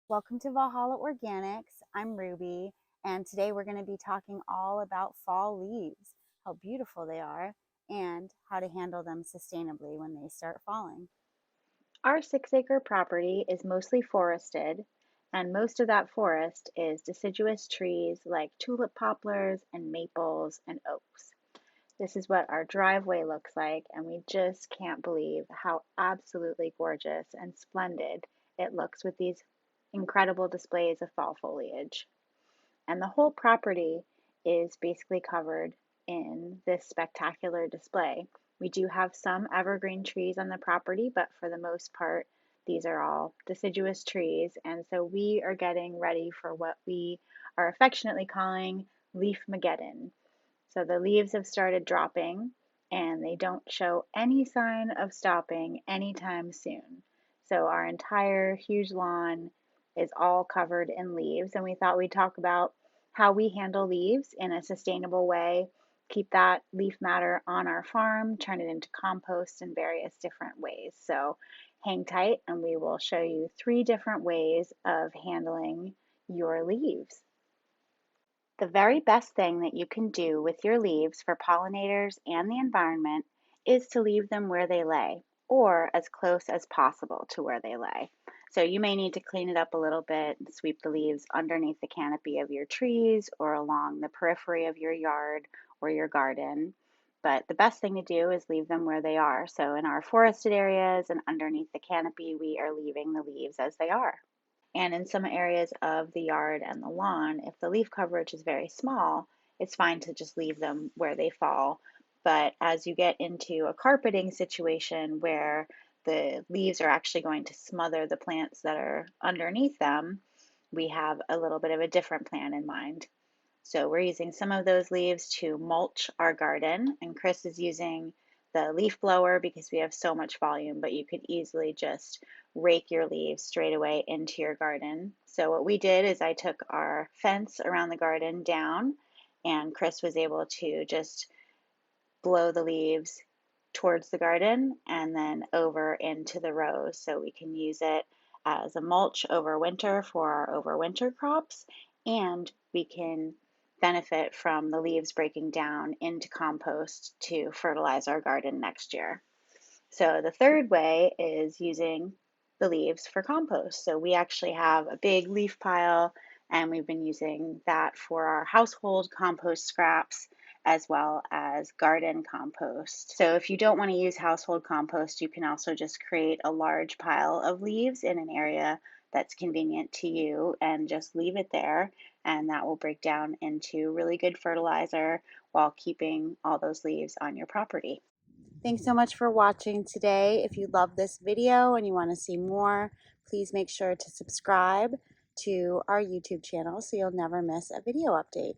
Welcome to Valhalla Organics. I'm Ruby, and today we're going to be talking all about fall leaves, how beautiful they are, and how to handle them sustainably when they start falling. Our 6-acre property is mostly forested, and most of that forest is deciduous trees like tulip poplars and maples and oaks. This is what our driveway looks like, and we just can't believe how absolutely gorgeous and splendid it looks with these incredible displays of fall foliage. And the whole property is basically covered in this spectacular display. We do have some evergreen trees on the property, but for the most part, these are all deciduous trees. And so we are getting ready for what we are affectionately calling leaf mageddon. So the leaves have started dropping and they don't show any sign of stopping anytime soon. So our entire huge lawn is all covered in leaves, and we thought we'd talk about how we handle leaves in a sustainable way, keep that leaf matter on our farm, turn it into compost in various different ways. So hang tight and we will show you 3 different ways of handling your leaves. The very best thing that you can do with your leaves for pollinators and the environment is to leave them where they lay, or as close as possible to where they lay. So you may need to clean it up a little bit, sweep the leaves underneath the canopy of your trees or along the periphery of your yard or your garden. But the best thing to do is leave them where they are. So in our forested areas and underneath the canopy, we are leaving the leaves as they are. And in some areas of the yard and the lawn, if the leaf coverage is very small, it's fine to just leave them where they fall. But as you get into a carpeting situation where the leaves are actually going to smother the plants that are underneath them, we have a little bit of a different plan in mind. So we're using some of those leaves to mulch our garden, and Chris is using the leaf blower because we have so much volume, but you could easily just rake your leaves straight away into your garden. So what we did is I took our fence around the garden down, and Chris was able to just blow the leaves towards the garden and then over into the rows so we can use it as a mulch over winter for our overwinter crops, and we can benefit from the leaves breaking down into compost to fertilize our garden next year. So the third way is using the leaves for compost. So we actually have a big leaf pile, and we've been using that for our household compost scraps as well as garden compost. So if you don't want to use household compost, you can also just create a large pile of leaves in an area that's convenient to you and just leave it there, and that will break down into really good fertilizer while keeping all those leaves on your property. Thanks so much for watching today. If you love this video and you want to see more, please make sure to subscribe to our YouTube channel so you'll never miss a video update.